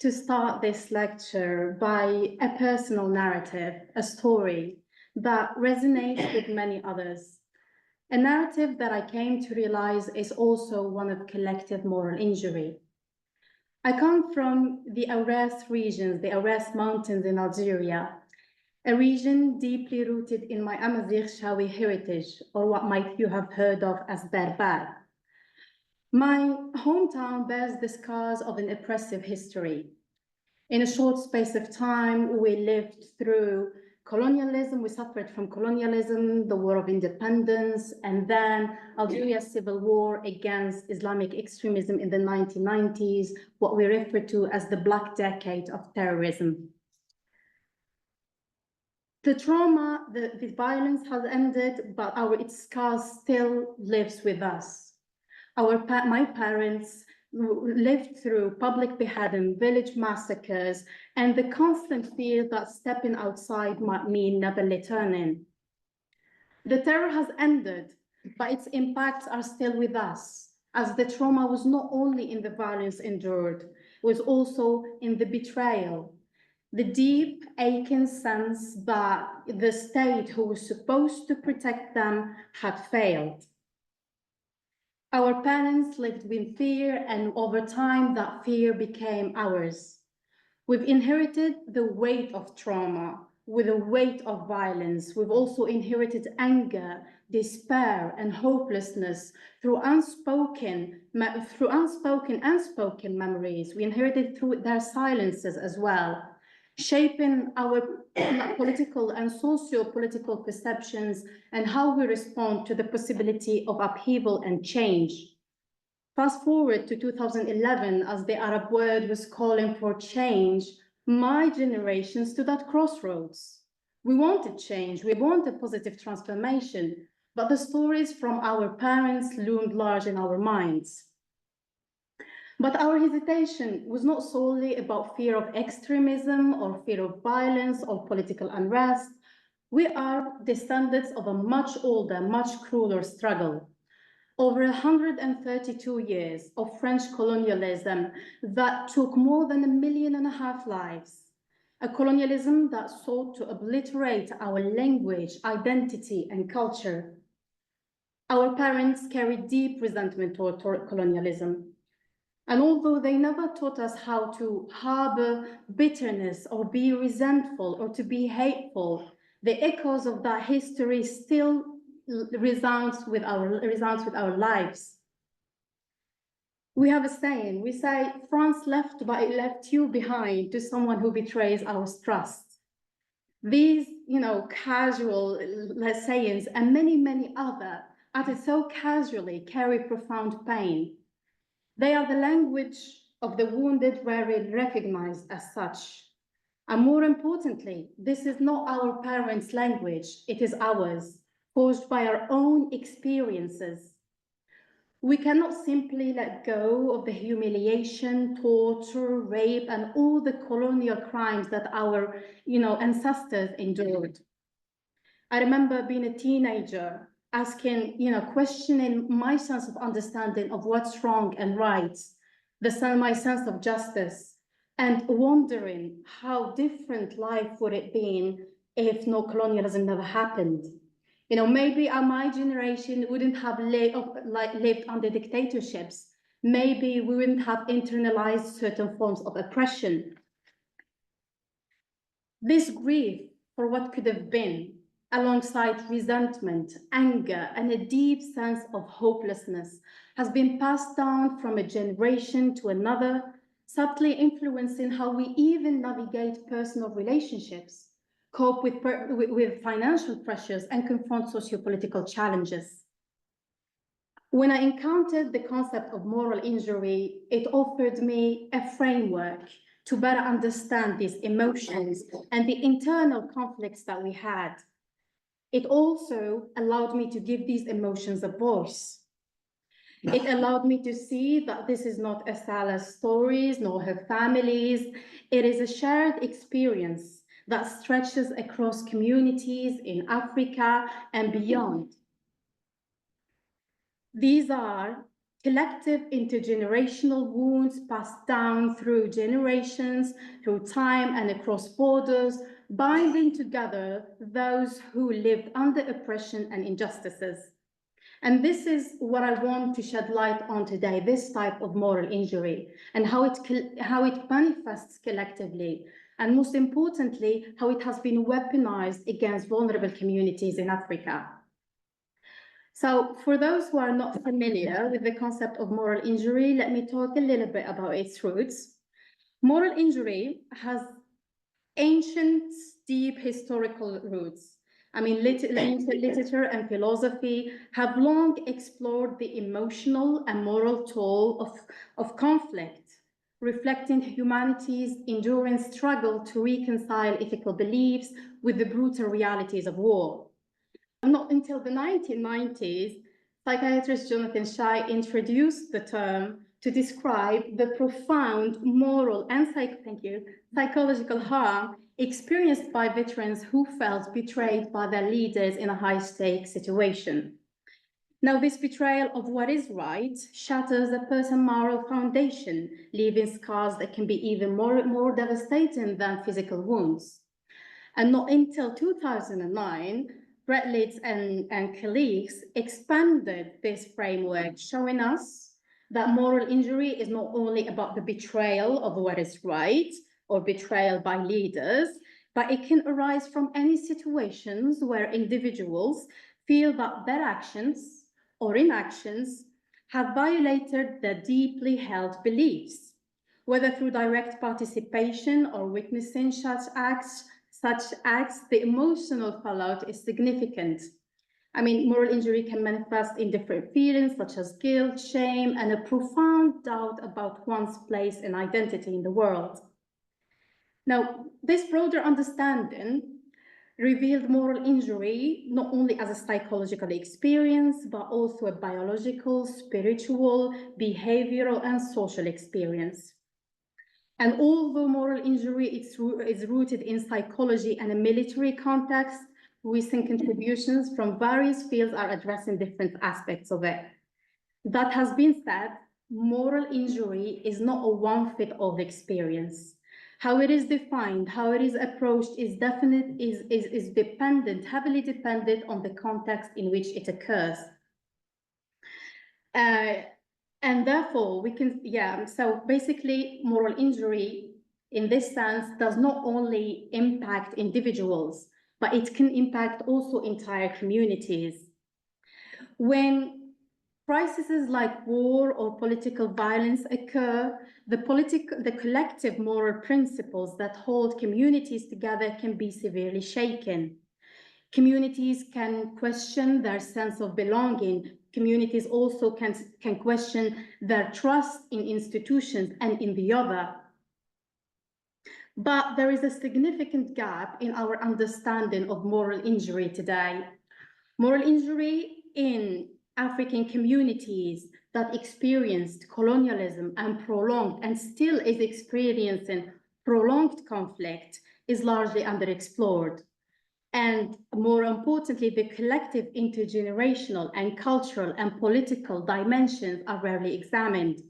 to start this lecture by a personal narrative, a story that resonates with many others. A narrative that I came to realize is also one of collective moral injury. I come from the Aures regions, the Aures Mountains in Algeria, a region deeply rooted in my Amazigh heritage, or what might you have heard of as Berber. My hometown bears the scars of an oppressive history. In a short space of time, we lived through colonialism, we suffered from colonialism, the War of Independence, and then Algeria's civil war against Islamic extremism in the 1990s, what we refer to as the Black Decade of terrorism. The trauma, the violence has ended, but its scars still lives with us. My parents lived through public beheading, village massacres, and the constant fear that stepping outside might mean never returning. The terror has ended, but its impacts are still with us, as the trauma was not only in the violence endured, it was also in the betrayal, the deep, aching sense that the state who was supposed to protect them had failed. Our parents lived with fear, and over time, that fear became ours. We've inherited the weight of trauma, with the weight of violence. We've also inherited anger, despair, and hopelessness through unspoken and spoken memories. We inherited through their silences as well, shaping our political and socio-political perceptions and how we respond to the possibility of upheaval and change. Fast forward to 2011, as the Arab world was calling for change, my generation stood at crossroads. We wanted change, we wanted positive transformation, but the stories from our parents loomed large in our minds. But our hesitation was not solely about fear of extremism or fear of violence or political unrest. We are descendants of a much older, much crueler struggle. Over 132 years of French colonialism that took more than 1.5 million lives. A colonialism that sought to obliterate our language, identity, and culture. Our parents carried deep resentment toward colonialism. And although they never taught us how to harbor bitterness or be resentful or to be hateful, the echoes of that history still resounds with our lives. We have a saying, we say, France left you behind to someone who betrays our trust. These, casual sayings and many, many other, uttered so casually, carry profound pain. They are the language of the wounded, rarely recognized as such. And more importantly, this is not our parents' language, it is ours, forged by our own experiences. We cannot simply let go of the humiliation, torture, rape, and all the colonial crimes that our ancestors endured. I remember being a teenager, asking, questioning my sense of understanding of what's wrong and right, my sense of justice, and wondering how different life would it been if no colonialism never happened. Maybe my generation wouldn't have lived under dictatorships. Maybe we wouldn't have internalized certain forms of oppression. This grief for what could have been, alongside resentment, anger, and a deep sense of hopelessness, has been passed down from a generation to another, subtly influencing how we even navigate personal relationships, cope with financial pressures, and confront socio-political challenges. When I encountered the concept of moral injury, it offered me a framework to better understand these emotions and the internal conflicts that we had. It also allowed me to give these emotions a voice. It allowed me to see that this is not Assala's stories, nor her family's. It is a shared experience that stretches across communities in Africa and beyond. These are collective intergenerational wounds passed down through generations, through time and across borders, binding together those who lived under oppression and injustices. And this is what I want to shed light on today, this type of moral injury and how it manifests collectively. And most importantly, how it has been weaponized against vulnerable communities in Africa. So for those who are not familiar with the concept of moral injury, let me talk a little bit about its roots. Moral injury has ancient, deep historical roots. I mean, literature and philosophy have long explored the emotional and moral toll of conflict, reflecting humanity's enduring struggle to reconcile ethical beliefs with the brutal realities of war. Not until the 1990s, psychiatrist Jonathan Shai introduced the term to describe the profound moral and psychological harm experienced by veterans who felt betrayed by their leaders in a high-stakes situation. Now, this betrayal of what is right shatters a person's moral foundation, leaving scars that can be even more devastating than physical wounds. And not until 2009, Brettlitz and colleagues expanded this framework, showing us that moral injury is not only about the betrayal of what is right or betrayal by leaders, but it can arise from any situations where individuals feel that their actions or inactions have violated their deeply held beliefs, whether through direct participation or witnessing such acts, the emotional fallout is significant. I mean, moral injury can manifest in different feelings such as guilt, shame, and a profound doubt about one's place and identity in the world. Now, this broader understanding revealed moral injury not only as a psychological experience, but also a biological, spiritual, behavioral, and social experience. And although moral injury is rooted in psychology and a military context, recent contributions from various fields are addressing different aspects of it. That has been said, moral injury is not a one-fit-all experience. How it is defined, how it is approached is heavily dependent on the context in which it occurs. And therefore, so basically moral injury in this sense does not only impact individuals, but it can impact also entire communities. When crises like war or political violence occur, the collective moral principles that hold communities together can be severely shaken. Communities can question their sense of belonging. Communities also can question their trust in institutions and in the other. But there is a significant gap in our understanding of moral injury today. Moral injury in African communities that experienced colonialism and still is experiencing prolonged conflict is largely underexplored. And more importantly, the collective intergenerational and cultural and political dimensions are rarely examined.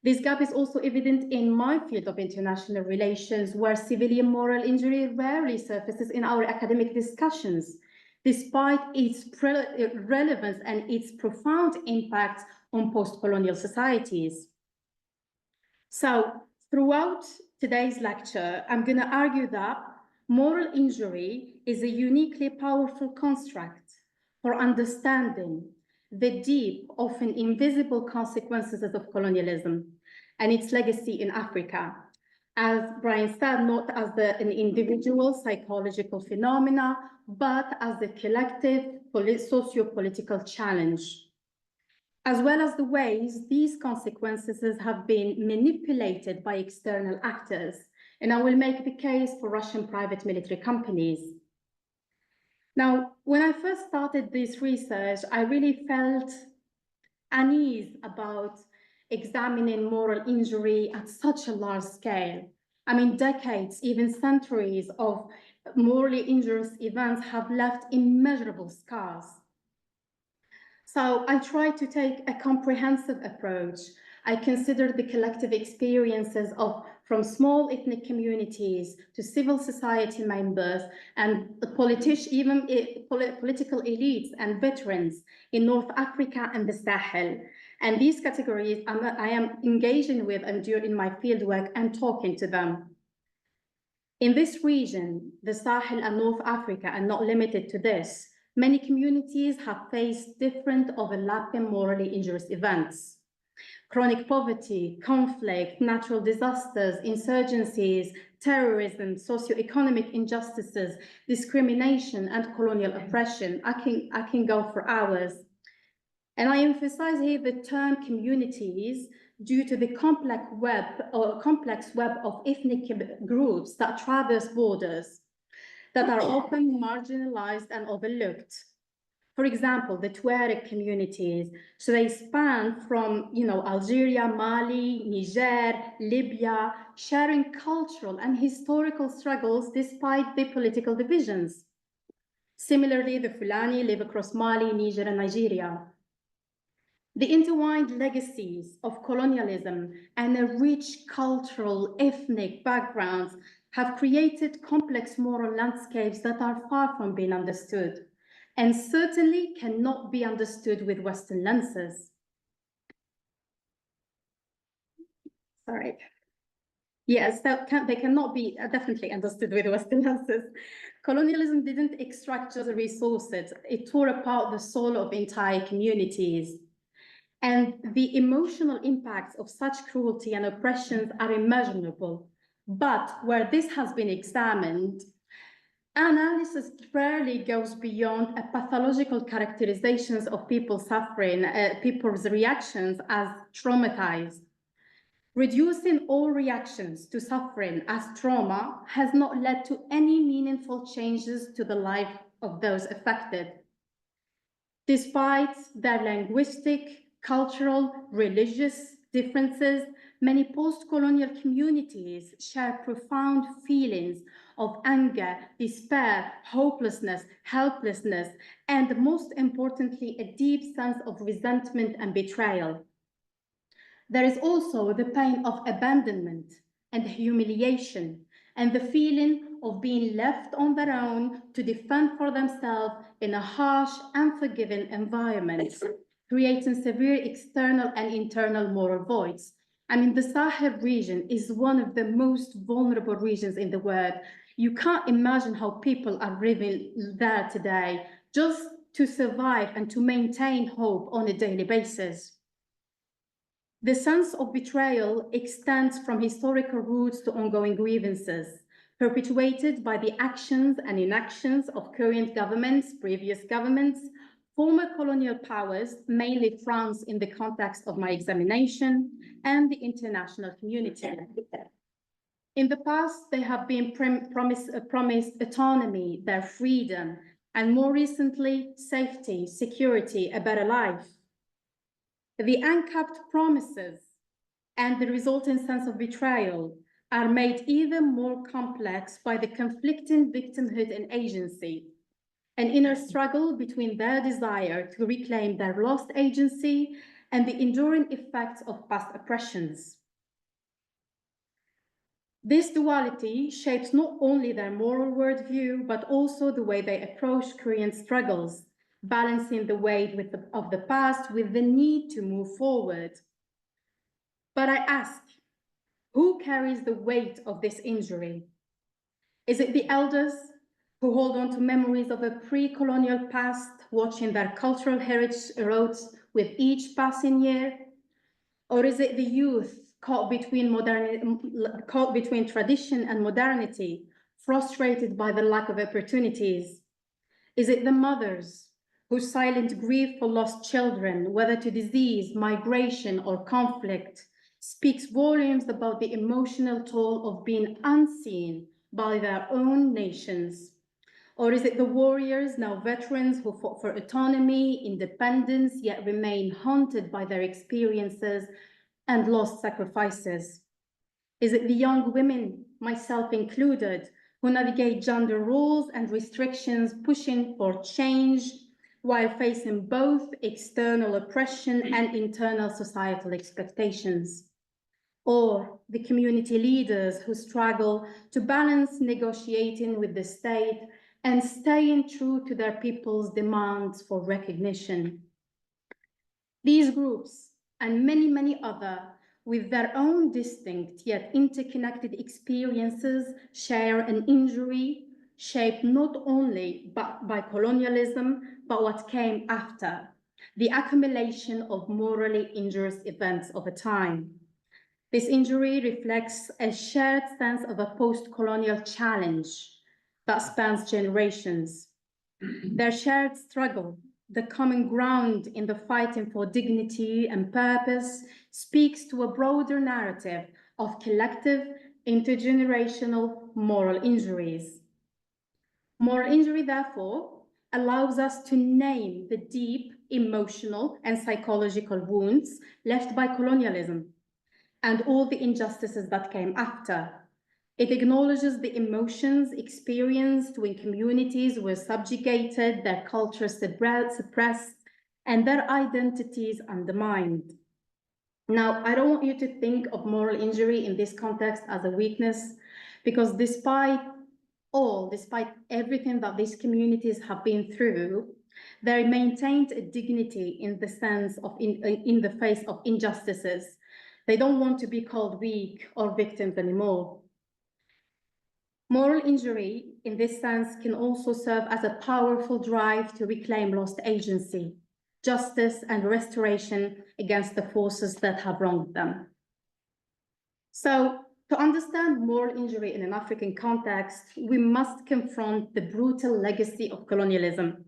This gap is also evident in my field of international relations, where civilian moral injury rarely surfaces in our academic discussions, despite its relevance and its profound impact on post-colonial societies. So throughout today's lecture, I'm going to argue that moral injury is a uniquely powerful construct for understanding the deep, often invisible consequences of colonialism and its legacy in Africa. As Brian said, not as an individual psychological phenomena, but as a collective socio-political challenge, as well as the ways these consequences have been manipulated by external actors. And I will make the case for Russian private military companies. Now, when I first started this research, I really felt unease about examining moral injury at such a large scale. I mean, decades, even centuries of morally injurious events have left immeasurable scars. So I try to take a comprehensive approach. I consider the collective experiences from small ethnic communities to civil society members and the political elites and veterans in North Africa and the Sahel. And these categories I am engaging with and during my fieldwork and talking to them. In this region, the Sahel and North Africa are not limited to this. Many communities have faced different overlapping morally injurious events. Chronic poverty, conflict, natural disasters, insurgencies, terrorism, socioeconomic injustices, discrimination, and colonial oppression. I can go for hours. And I emphasize here the term communities due to the complex web of ethnic groups that traverse borders that are often marginalized and overlooked. For example, the Tuareg communities, so they span from, Algeria, Mali, Niger, Libya, sharing cultural and historical struggles despite the political divisions. Similarly, the Fulani live across Mali, Niger, and Nigeria. The intertwined legacies of colonialism and a rich cultural, ethnic backgrounds have created complex moral landscapes that are far from being understood, and certainly cannot be understood with Western lenses. Sorry. Yes, they cannot be definitely understood with Western lenses. Colonialism didn't extract just the resources, it tore apart the soul of entire communities. And the emotional impacts of such cruelty and oppressions are immeasurable. But where this has been examined, analysis rarely goes beyond a pathological characterizations of people suffering, people's reactions as traumatized. Reducing all reactions to suffering as trauma has not led to any meaningful changes to the life of those affected. Despite their linguistic, cultural, religious differences, many post-colonial communities share profound feelings of anger, despair, hopelessness, helplessness, and most importantly, a deep sense of resentment and betrayal. There is also the pain of abandonment and humiliation, and the feeling of being left on their own to defend for themselves in a harsh, unforgiving environment, creating severe external and internal moral voids. I mean, the Sahel region is one of the most vulnerable regions in the world. You can't imagine how people are living there today just to survive and to maintain hope on a daily basis. The sense of betrayal extends from historical roots to ongoing grievances, perpetuated by the actions and inactions of current governments, previous governments, former colonial powers, mainly France in the context of my examination, and the international community. In the past, they have been promised autonomy, their freedom, and more recently, safety, security, a better life. The uncapped promises and the resulting sense of betrayal are made even more complex by the conflicting victimhood and agency, an inner struggle between their desire to reclaim their lost agency and the enduring effects of past oppressions. This duality shapes not only their moral worldview, but also the way they approach current struggles, balancing the weight of the past with the need to move forward. But I ask, who carries the weight of this injury? Is it the elders who hold on to memories of a pre-colonial past, watching their cultural heritage erode with each passing year? Or is it the youth caught between tradition and modernity, frustrated by the lack of opportunities? Is it the mothers whose silent grief for lost children, whether to disease, migration, or conflict, speaks volumes about the emotional toll of being unseen by their own nations? Or is it the warriors, now veterans, who fought for autonomy, independence, yet remain haunted by their experiences and lost sacrifices? Is it the young women, myself included, who navigate gender roles and restrictions, pushing for change, while facing both external oppression and internal societal expectations. Or the community leaders who struggle to balance negotiating with the state and staying true to their people's demands for recognition. These groups and many, many other with their own distinct yet interconnected experiences share an injury shaped not only by colonialism, but what came after, the accumulation of morally injurious events over time. This injury reflects a shared sense of a post-colonial challenge that spans generations. Their shared struggle, the common ground in the fighting for dignity and purpose, speaks to a broader narrative of collective, intergenerational moral injuries. Moral injury, therefore, allows us to name the deep emotional and psychological wounds left by colonialism and all the injustices that came after. It acknowledges the emotions experienced when communities were subjugated, their cultures suppressed, and their identities undermined. Now, I don't want you to think of moral injury in this context as a weakness, because despite everything that these communities have been through, they maintained a dignity in the sense of in the face of injustices. They don't want to be called weak or victims anymore. Moral injury, in this sense, can also serve as a powerful drive to reclaim lost agency, justice, and restoration against the forces that have wronged them. So, to understand moral injury in an African context, we must confront the brutal legacy of colonialism.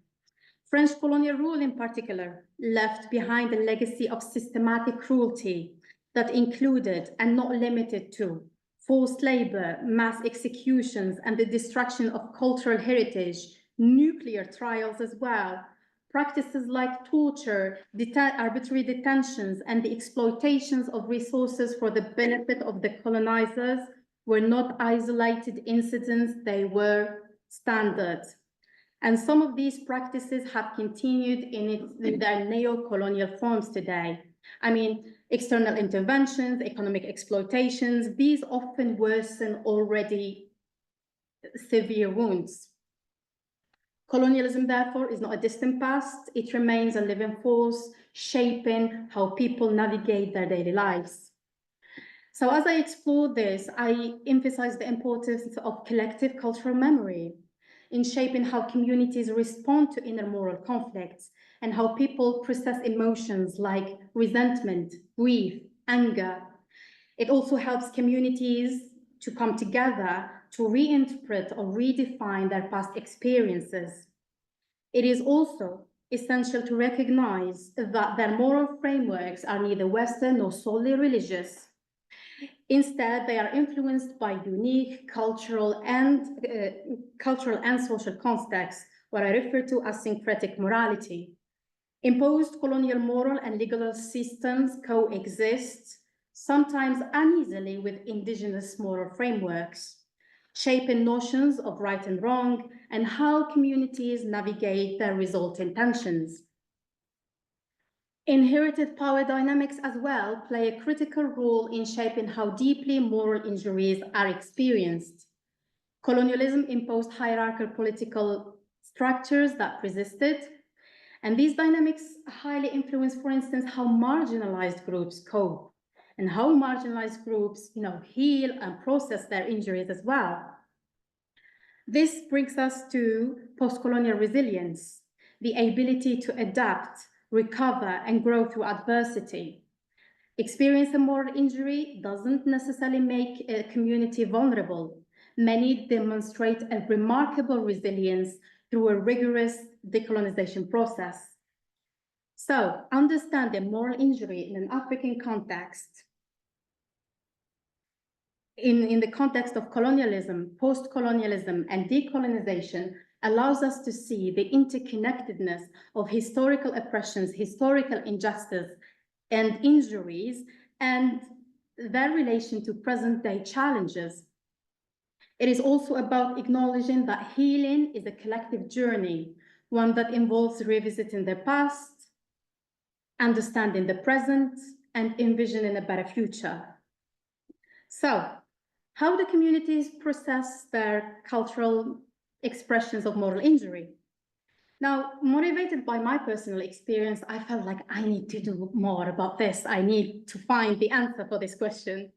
French colonial rule, in particular, left behind a legacy of systematic cruelty that included, and not limited to, forced labor, mass executions, and the destruction of cultural heritage, nuclear trials as well, practices like torture, arbitrary detentions, and the exploitations of resources for the benefit of the colonizers were not isolated incidents, they were standard. And some of these practices have continued in their neo-colonial forms today. I mean, external interventions, economic exploitations, these often worsen already severe wounds. Colonialism, therefore, is not a distant past. It remains a living force, shaping how people navigate their daily lives. So as I explore this, I emphasize the importance of collective cultural memory in shaping how communities respond to inner moral conflicts and how people process emotions like resentment, grief, anger. It also helps communities to come together to reinterpret or redefine their past experiences. It is also essential to recognize that their moral frameworks are neither Western nor solely religious. Instead, they are influenced by unique cultural and social contexts, what I refer to as syncretic morality. Imposed colonial moral and legal systems coexist, sometimes uneasily, with indigenous moral frameworks, shaping notions of right and wrong and how communities navigate their resulting tensions. Inherited power dynamics as well play a critical role in shaping how deeply moral injuries are experienced. Colonialism imposed hierarchical political structures that persisted, and these dynamics highly influence, for instance, how marginalized groups cope and how marginalized groups, heal and process their injuries as well. This brings us to post-colonial resilience, the ability to adapt, recover, and grow through adversity. Experiencing moral injury doesn't necessarily make a community vulnerable. Many demonstrate a remarkable resilience through a rigorous decolonization process. So, understanding moral injury in an African context, in the context of colonialism, post-colonialism, and decolonization, allows us to see the interconnectedness of historical oppressions, historical injustice, and injuries, and their relation to present-day challenges. It is also about acknowledging that healing is a collective journey, one that involves revisiting the past, understanding the present, and envisioning a better future. So, how do communities process their cultural expressions of moral injury? Now, motivated by my personal experience, I felt like I need to do more about this. I need to find the answer for this question.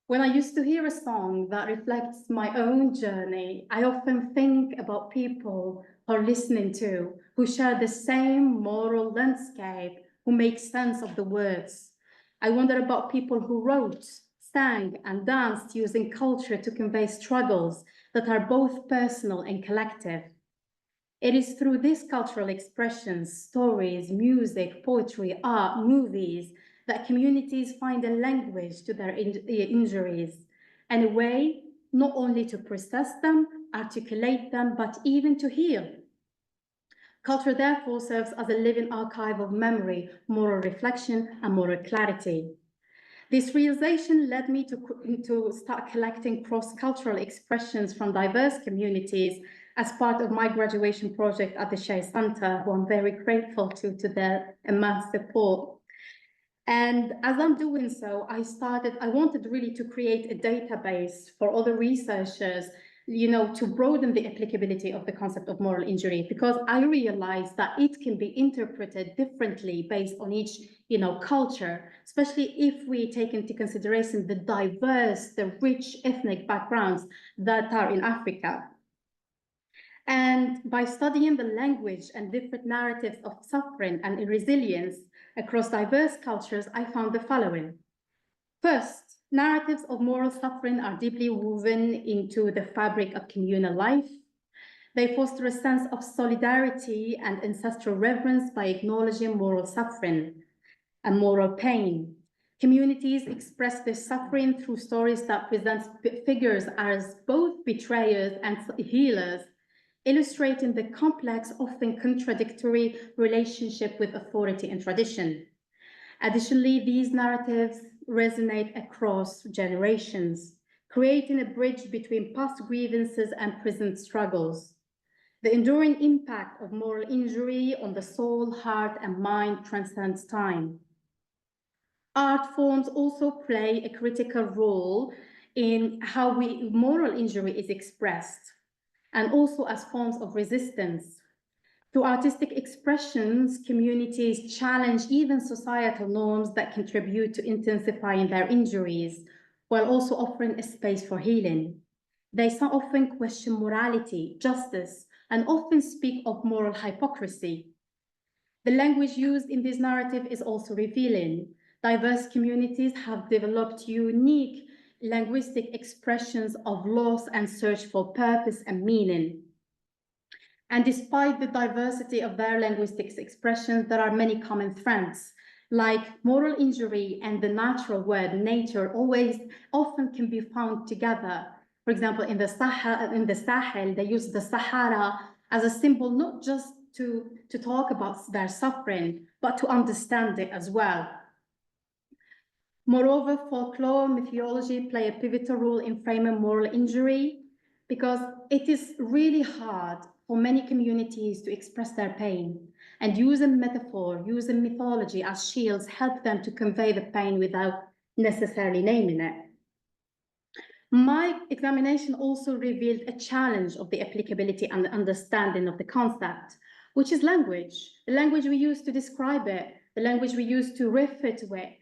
When I used to hear a song that reflects my own journey, I often think about people who are listening to, who share the same moral landscape, who make sense of the words. I wonder about people who wrote, sang, and danced using culture to convey struggles that are both personal and collective. It is through these cultural expressions, stories, music, poetry, art, movies, that communities find a language to their injuries and a way not only to process them, articulate them, but even to heal. Culture therefore serves as a living archive of memory, moral reflection, and moral clarity. This realization led me to start collecting cross-cultural expressions from diverse communities as part of my graduation project at the Shea Center, who I'm very grateful to their immense support. And as I'm doing so, I wanted really to create a database for other researchers, to broaden the applicability of the concept of moral injury, because I realized that it can be interpreted differently based on each, culture, especially if we take into consideration the diverse, the rich ethnic backgrounds that are in Africa. And by studying the language and different narratives of suffering and resilience across diverse cultures, I found the following. First, narratives of moral suffering are deeply woven into the fabric of communal life. They foster a sense of solidarity and ancestral reverence by acknowledging moral suffering and moral pain. Communities express this suffering through stories that present figures as both betrayers and healers, illustrating the complex, often contradictory relationship with authority and tradition. Additionally, these narratives resonate across generations, creating a bridge between past grievances and present struggles. The enduring impact of moral injury on the soul, heart, and mind transcends time. Art forms also play a critical role in how moral injury is expressed, and also as forms of resistance. Through artistic expressions, communities challenge even societal norms that contribute to intensifying their injuries, while also offering a space for healing. They so often question morality, justice, and often speak of moral hypocrisy. The language used in this narrative is also revealing. Diverse communities have developed unique linguistic expressions of loss and search for purpose and meaning. And despite the diversity of their linguistic expressions, there are many common threads, like moral injury and the natural word nature often can be found together. For example, in the Sahel, they use the Sahara as a symbol, not just to talk about their suffering, but to understand it as well. Moreover, folklore, mythology play a pivotal role in framing moral injury, because it is really hard for many communities to express their pain, and using metaphor, using mythology as shields help them to convey the pain without necessarily naming it. My examination also revealed a challenge of the applicability and the understanding of the concept, which is language, the language we use to describe it, the language we use to refer to it.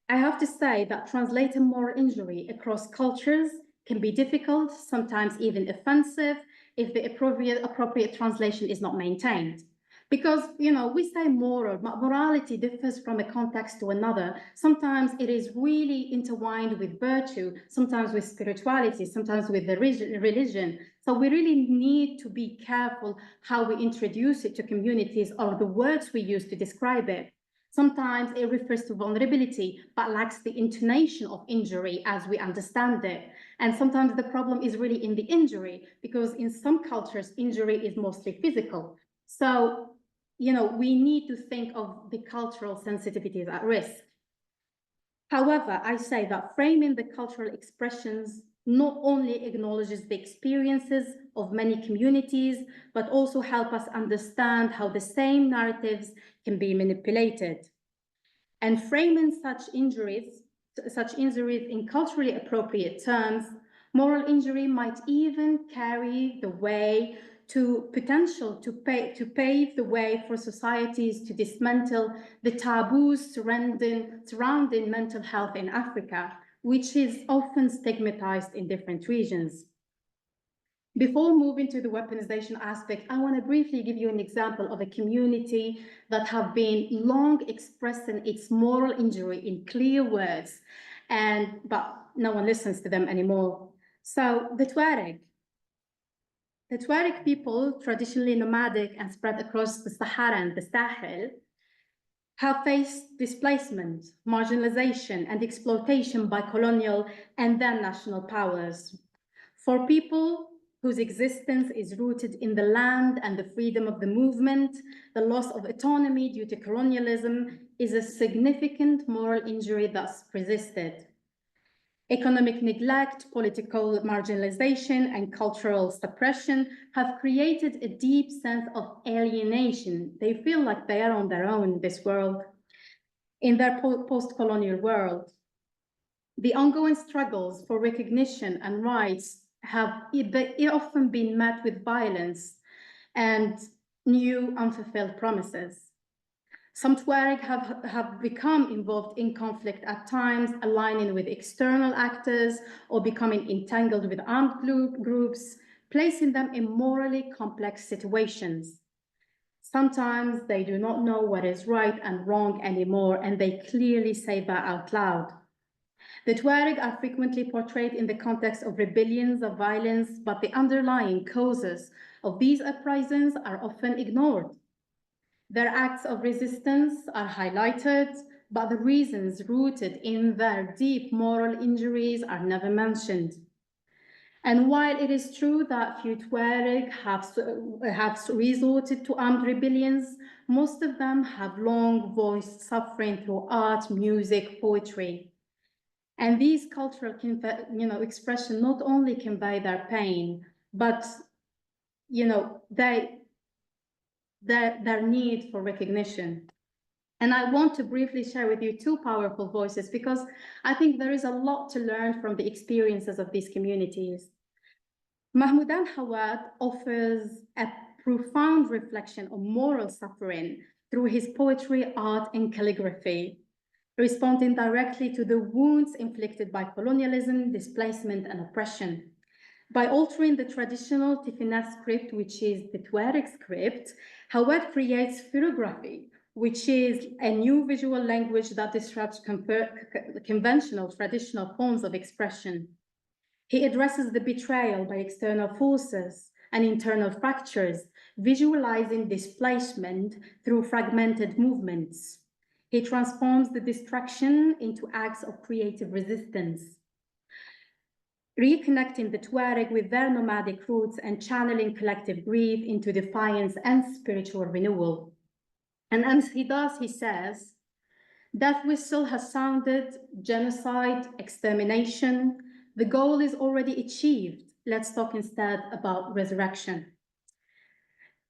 I have to say that translating moral injury across cultures can be difficult, sometimes even offensive, if the appropriate translation is not maintained. Because, we say moral, but morality differs from a context to another. Sometimes it is really intertwined with virtue, sometimes with spirituality, sometimes with the religion. So we really need to be careful how we introduce it to communities or the words we use to describe it. Sometimes it refers to vulnerability, but lacks the intonation of injury as we understand it. And sometimes the problem is really in the injury, because in some cultures, injury is mostly physical. So, we need to think of the cultural sensitivities at risk. However, I say that framing the cultural expressions not only acknowledges the experiences of many communities, but also help us understand how the same narratives can be manipulated. And framing such injuries in culturally appropriate terms, moral injury might even carry the way to potential to pave the way for societies to dismantle the taboos surrounding mental health in Africa, which is often stigmatized in different regions. Before moving to the weaponization aspect, I want to briefly give you an example of a community that have been long expressing its moral injury in clear words, but no one listens to them anymore. So the Tuareg. The Tuareg people, traditionally nomadic and spread across the Sahara and the Sahel, have faced displacement, marginalization, and exploitation by colonial and then national powers. For people whose existence is rooted in the land and the freedom of the movement, the loss of autonomy due to colonialism is a significant moral injury thus persisted. Economic neglect, political marginalization, and cultural suppression have created a deep sense of alienation. They feel like they are on their own in this world, in their post-colonial world. The ongoing struggles for recognition and rights have often been met with violence and new unfulfilled promises. Some Tuareg have become involved in conflict at times, aligning with external actors or becoming entangled with armed groups, placing them in morally complex situations. Sometimes they do not know what is right and wrong anymore, and they clearly say that out loud. The Tuareg are frequently portrayed in the context of rebellions, of violence, but the underlying causes of these uprisings are often ignored. Their acts of resistance are highlighted, but the reasons rooted in their deep moral injuries are never mentioned. And while it is true that few Tuareg have resorted to armed rebellions, most of them have long voiced suffering through art, music, poetry. And these cultural expression not only convey their pain, but their need for recognition. And I want to briefly share with you two powerful voices because I think there is a lot to learn from the experiences of these communities. Mahmoudan Hawat offers a profound reflection on moral suffering through his poetry, art, and calligraphy, responding directly to the wounds inflicted by colonialism, displacement, and oppression. By altering the traditional Tifinagh script, which is the Tuareg script, Hawat creates photography, which is a new visual language that disrupts conventional, traditional forms of expression. He addresses the betrayal by external forces and internal fractures, visualizing displacement through fragmented movements. He transforms the destruction into acts of creative resistance, reconnecting the Tuareg with their nomadic roots and channeling collective grief into defiance and spiritual renewal. And as he does, he says, "Death whistle has sounded, genocide, extermination. The goal is already achieved. Let's talk instead about resurrection."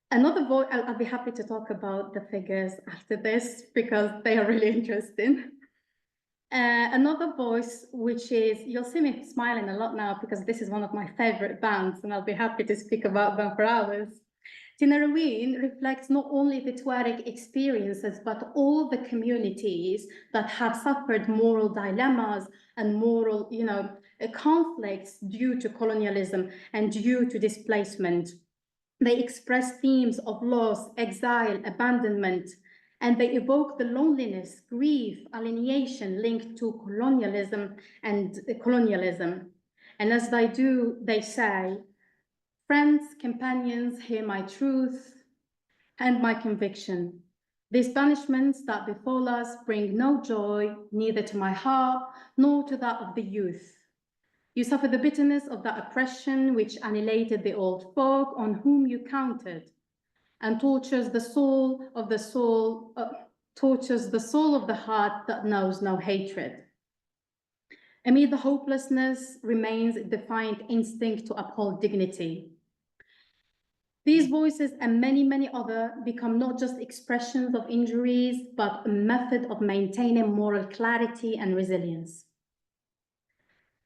Another voice, I'll be happy to talk about the figures after this because they are really interesting. Another voice, which is, you'll see me smiling a lot now because this is one of my favorite bands and I'll be happy to speak about them for hours. Tinariwen reflects not only the Tuareg experiences, but all the communities that have suffered moral dilemmas and moral, conflicts due to colonialism and due to displacement. They express themes of loss, exile, abandonment, and they evoke the loneliness, grief, alienation linked to colonialism. And as they do, they say, "Friends, companions, hear my truth and my conviction. These banishments that befall us bring no joy, neither to my heart nor to that of the youth. You suffer the bitterness of that oppression which annihilated the old folk on whom you counted, and tortures the soul of the heart that knows no hatred." Amid the hopelessness remains a defiant instinct to uphold dignity. These voices and many, many other become not just expressions of injuries, but a method of maintaining moral clarity and resilience.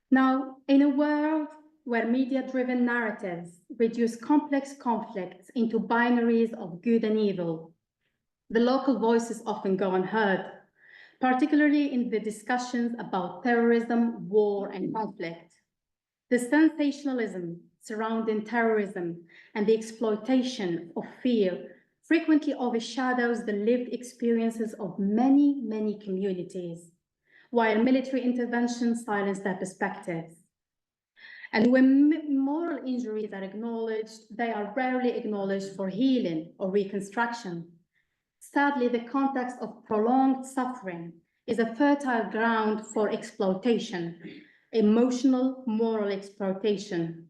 Now, in a world where media-driven narratives reduce complex conflicts into binaries of good and evil, the local voices often go unheard, particularly in the discussions about terrorism, war, and conflict. The sensationalism surrounding terrorism and the exploitation of fear frequently overshadows the lived experiences of many, many communities, while military interventions silence their perspectives. And when moral injuries are acknowledged, they are rarely acknowledged for healing or reconstruction. Sadly, the context of prolonged suffering is a fertile ground for exploitation, emotional, moral exploitation.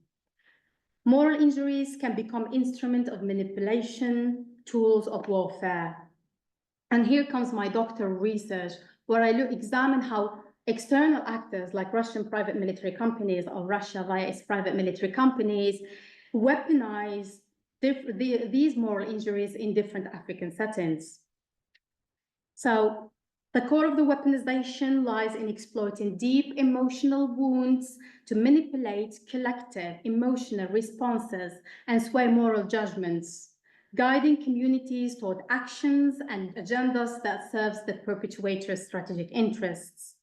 Moral injuries can become instruments of manipulation, tools of warfare. And here comes my doctoral research, where I examine how external actors like Russian private military companies or Russia via its private military companies weaponize these moral injuries in different African settings. So the core of the weaponization lies in exploiting deep emotional wounds to manipulate collective emotional responses and sway moral judgments, guiding communities toward actions and agendas that serves the perpetuator's strategic interests.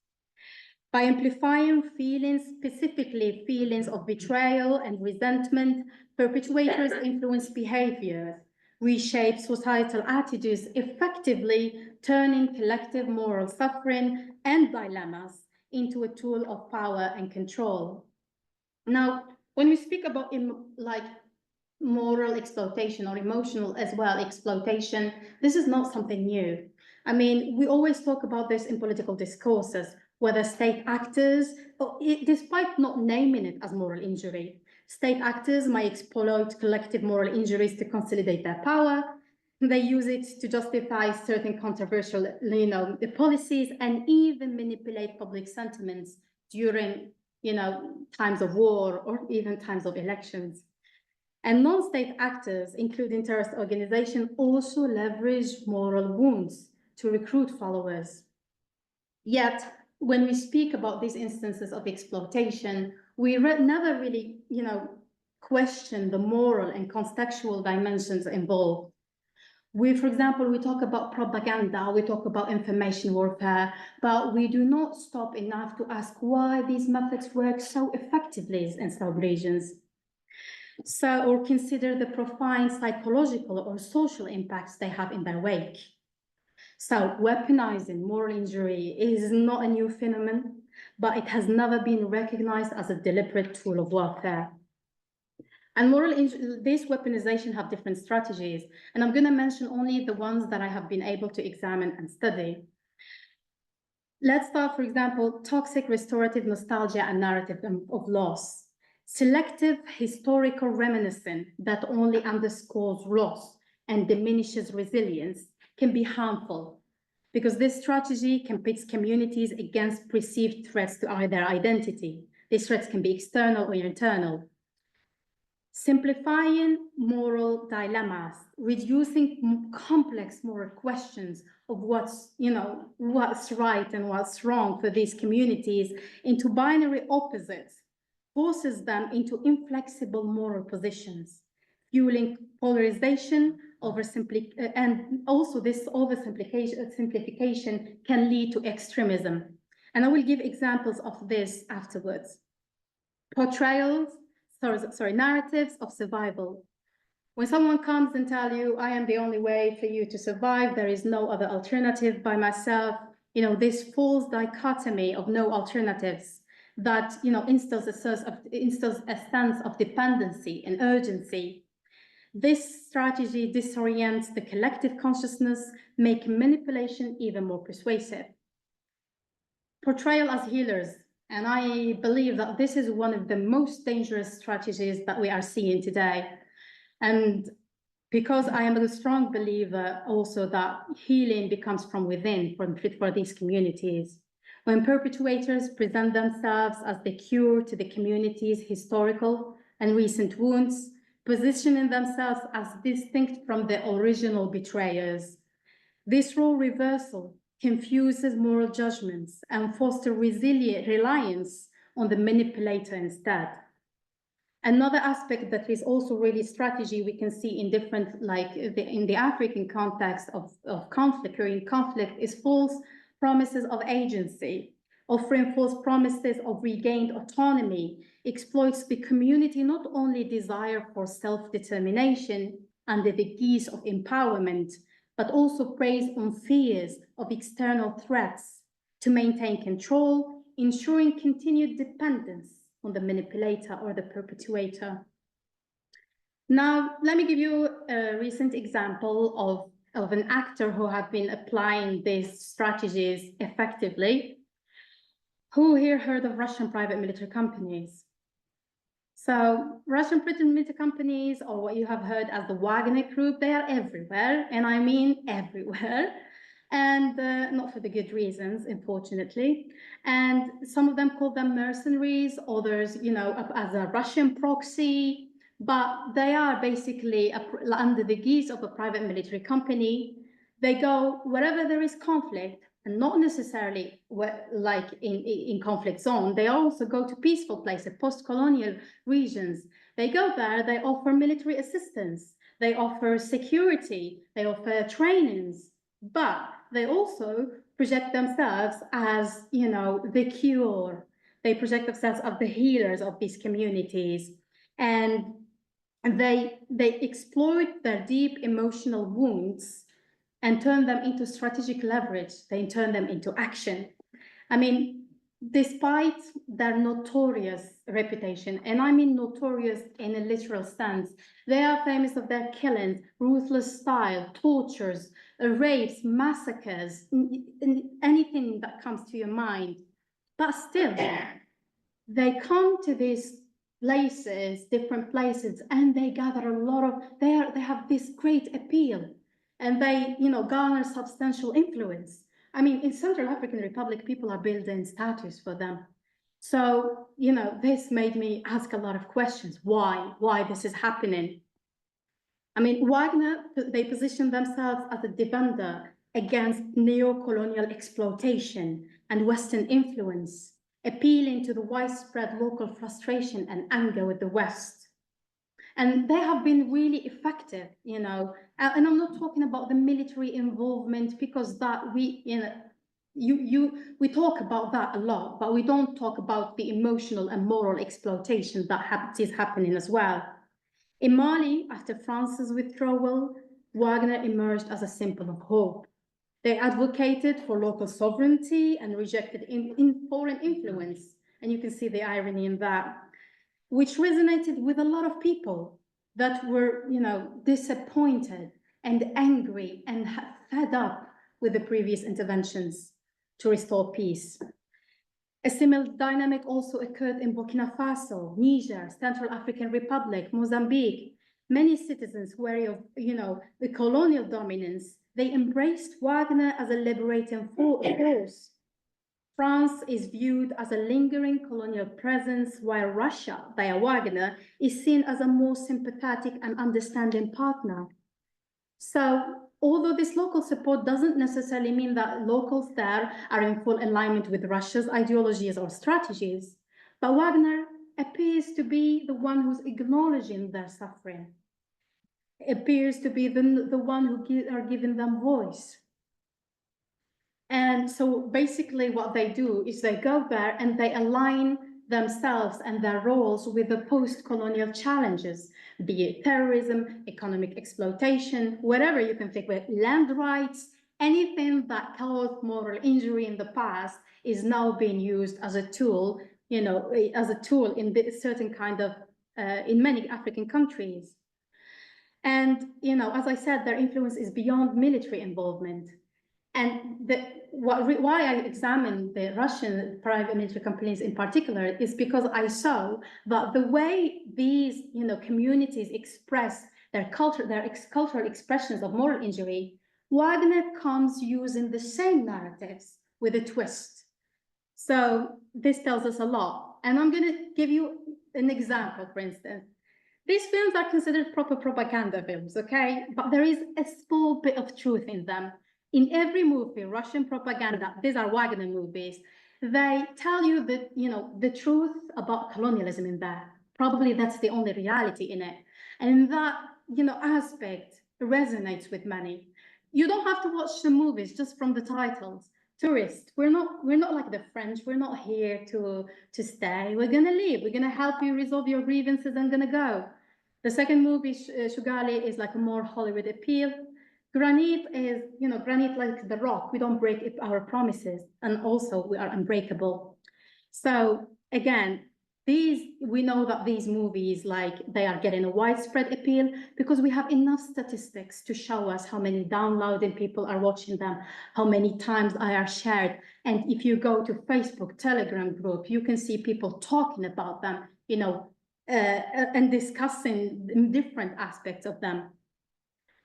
By amplifying feelings, specifically feelings of betrayal and resentment, perpetrators influence behavior, reshape societal attitudes, effectively turning collective moral suffering and dilemmas into a tool of power and control. Now, when we speak about moral exploitation or emotional as well exploitation, this is not something new. I mean, we always talk about this in political discourses, whether state actors, despite not naming it as moral injury, state actors might exploit collective moral injuries to consolidate their power. They use it to justify certain controversial, policies and even manipulate public sentiments during, times of war or even times of elections. And non-state actors, including terrorist organizations, also leverage moral wounds to recruit followers. Yet, when we speak about these instances of exploitation, we never really, question the moral and contextual dimensions involved. For example, we talk about propaganda, we talk about information warfare, but we do not stop enough to ask why these methods work so effectively in some regions. Or consider the profound psychological or social impacts they have in their wake. So weaponizing moral injury is not a new phenomenon, but it has never been recognized as a deliberate tool of warfare. And this weaponization have different strategies, and I'm going to mention only the ones that I have been able to examine and study. Let's start, for example, toxic restorative nostalgia and narrative of loss. Selective historical reminiscence that only underscores loss and diminishes resilience can be harmful, because this strategy can pit communities against perceived threats to their identity. These threats can be external or internal. Simplifying moral dilemmas, reducing complex moral questions of what's right and what's wrong for these communities into binary opposites, forces them into inflexible moral positions, fueling polarization, and also this simplification can lead to extremism. And I will give examples of this afterwards. Narratives of survival. When someone comes and tells you, I am the only way for you to survive, there is no other alternative by myself, this false dichotomy of no alternatives that instills a sense of dependency and urgency. This strategy disorients the collective consciousness, making manipulation even more persuasive. Portrayal as healers. And I believe that this is one of the most dangerous strategies that we are seeing today. And because I am a strong believer also that healing becomes from within for these communities. When perpetrators present themselves as the cure to the community's historical and recent wounds, positioning themselves as distinct from the original betrayers. This role reversal confuses moral judgments and fosters resilient reliance on the manipulator instead. Another aspect that is also really strategy we can see in different, like in the African context of conflict, Korean conflict, is false promises of agency, offering false promises of regained autonomy, exploits the community not only desire for self-determination under the guise of empowerment, but also preys on fears of external threats to maintain control, ensuring continued dependence on the manipulator or the perpetuator. Now, let me give you a recent example of an actor who have been applying these strategies effectively. Who here heard of Russian private military companies? So Russian private military companies, or what you have heard as the Wagner Group, they are everywhere, and I mean everywhere. And not for the good reasons, unfortunately. And some of them call them mercenaries, others, as a Russian proxy, but they are basically under the guise of a private military company. They go wherever there is conflict, and not necessarily like in conflict zone. They also go to peaceful places, post-colonial regions. They go there, they offer military assistance, they offer security, they offer trainings, but they also project themselves as, the cure. They project themselves as the healers of these communities. And they exploit their deep emotional wounds and turn them into strategic leverage. They turn them into action. I mean, despite their notorious reputation, and I mean notorious in a literal sense, they are famous of their killings, ruthless style, tortures, rapes, massacres, anything that comes to your mind. But still, they come to these places, different places, and they gather a lot of, they have this great appeal, and they, garner substantial influence. I mean, in Central African Republic, people are building statues for them. So, this made me ask a lot of questions. Why this is happening? I mean, Wagner, they position themselves as a defender against neo-colonial exploitation and Western influence, appealing to the widespread local frustration and anger with the West. And they have been really effective, and I'm not talking about the military involvement, because that we talk about that a lot, but we don't talk about the emotional and moral exploitation that is happening as well. In Mali, after France's withdrawal, Wagner emerged as a symbol of hope. They advocated for local sovereignty and rejected in foreign influence. And you can see the irony in that, which resonated with a lot of people that were, disappointed and angry and fed up with the previous interventions to restore peace. A similar dynamic also occurred in Burkina Faso, Niger, Central African Republic, Mozambique. Many citizens wary of, the colonial dominance, they embraced Wagner as a liberating force. France is viewed as a lingering colonial presence, while Russia, via Wagner, is seen as a more sympathetic and understanding partner. So, although this local support doesn't necessarily mean that locals there are in full alignment with Russia's ideologies or strategies, but Wagner appears to be the one who's acknowledging their suffering. It appears to be the one who are giving them voice. And so basically what they do is they go there and they align themselves and their roles with the post-colonial challenges, be it terrorism, economic exploitation, whatever you can think of, land rights, anything that caused moral injury in the past is now being used as a tool, as a tool in certain kind of, in many African countries. And, as I said, their influence is beyond military involvement. And why I examined the Russian private military companies in particular is because I saw that the way these, communities express their culture, their cultural expressions of moral injury, Wagner comes using the same narratives with a twist. So this tells us a lot. And I'm going to give you an example, for instance. These films are considered proper propaganda films, okay? But there is a small bit of truth in them. In every movie, Russian propaganda, these are Wagner movies, they tell you that, the truth about colonialism in there. Probably that's the only reality in it. And that, aspect resonates with many. You don't have to watch the movies just from the titles. Tourists, we're not like the French. We're not here to stay. We're gonna leave. We're gonna help you resolve your grievances and gonna go. The second movie, Shugali, is like a more Hollywood appeal. Granite is, granite like the rock. We don't break our promises, and also we are unbreakable. So again, we know that these movies, like, they are getting a widespread appeal because we have enough statistics to show us how many downloading people are watching them, how many times they are shared. And if you go to Facebook, Telegram group, you can see people talking about them, and discussing different aspects of them.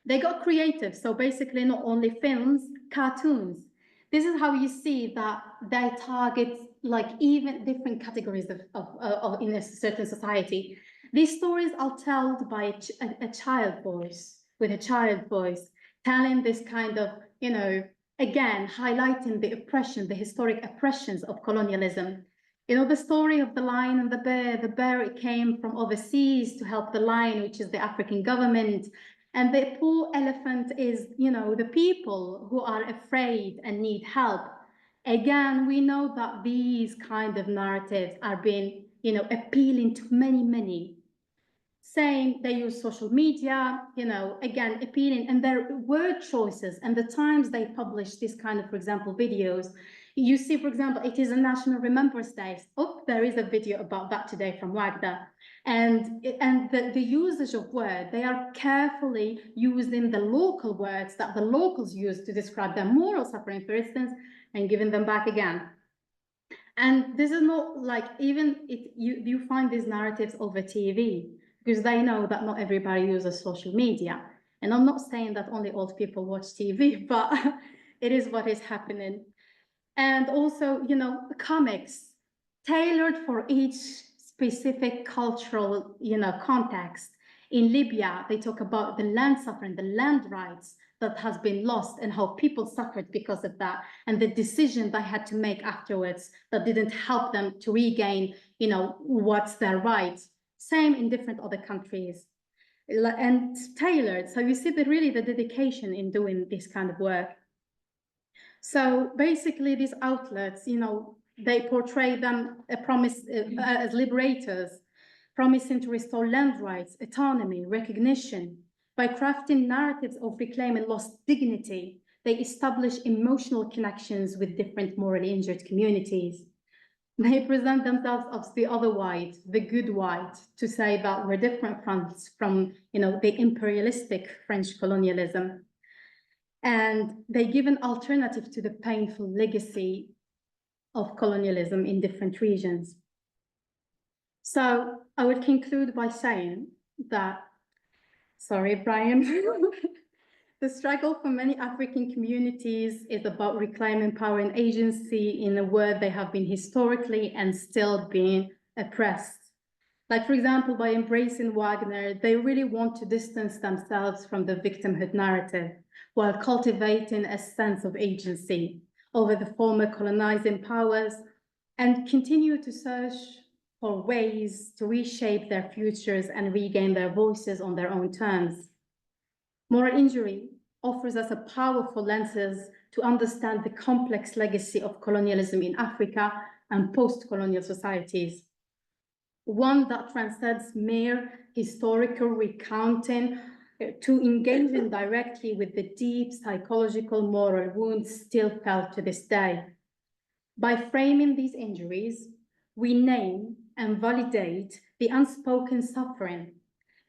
They got creative. So basically not only films, cartoons. This is how you see that they target like even different categories of in a certain society. These stories are told by a child voice, with a child voice, telling this kind of, again, highlighting the oppression, the historic oppressions of colonialism. The story of the lion and the bear, it came from overseas to help the lion, which is the African government. And the poor elephant is, the people who are afraid and need help. Again, we know that these kind of narratives are being, appealing to many, many. Same, they use social media, again, appealing, and their word choices and the times they publish this kind of, for example, videos. You see, for example, it is a National Remembrance Day. Oh, there is a video about that today from Wagda. And the usage of words, they are carefully using the local words that the locals use to describe their moral suffering, for instance, and giving them back again. And this is not like, even you find these narratives over TV, because they know that not everybody uses social media. And I'm not saying that only old people watch TV, but it is what is happening. And also, comics tailored for each specific cultural, context. In Libya, they talk about the land suffering, the land rights that has been lost and how people suffered because of that, and the decision they had to make afterwards that didn't help them to regain, what's their rights. Same in different other countries. And tailored. So you see really the dedication in doing this kind of work. So basically these outlets, they portray them as liberators, promising to restore land rights, autonomy, recognition. By crafting narratives of reclaiming lost dignity, they establish emotional connections with different morally injured communities. They present themselves as the other white, the good white, to say that we're different from the imperialistic French colonialism. And they give an alternative to the painful legacy of colonialism in different regions. So I would conclude by saying that, sorry, Brian, the struggle for many African communities is about reclaiming power and agency in a world they have been historically and still being oppressed. Like, for example, by embracing Wagner, they really want to distance themselves from the victimhood narrative while cultivating a sense of agency over the former colonizing powers and continue to search for ways to reshape their futures and regain their voices on their own terms. Moral injury offers us a powerful lenses to understand the complex legacy of colonialism in Africa and post-colonial societies. One that transcends mere historical recounting to engaging directly with the deep psychological moral wounds still felt to this day. By framing these injuries, we name and validate the unspoken suffering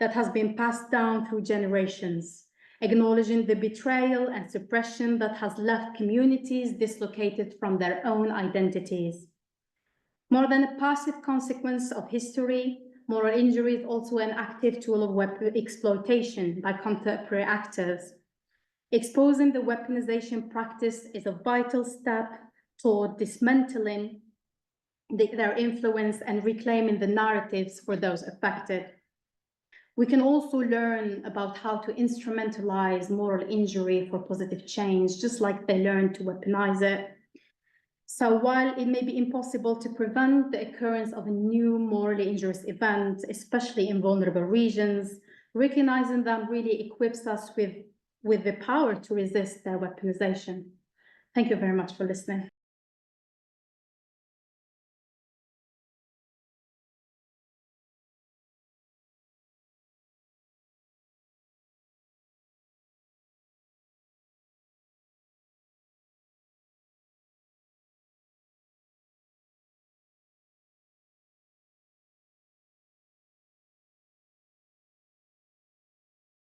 that has been passed down through generations, acknowledging the betrayal and suppression that has left communities dislocated from their own identities. More than a passive consequence of history, moral injury is also an active tool of weapon exploitation by contemporary actors. Exposing the weaponization practice is a vital step toward dismantling their influence and reclaiming the narratives for those affected. We can also learn about how to instrumentalize moral injury for positive change, just like they learned to weaponize it. So while it may be impossible to prevent the occurrence of a new morally injurious event, especially in vulnerable regions, recognizing them really equips us with the power to resist their weaponization. Thank you very much for listening.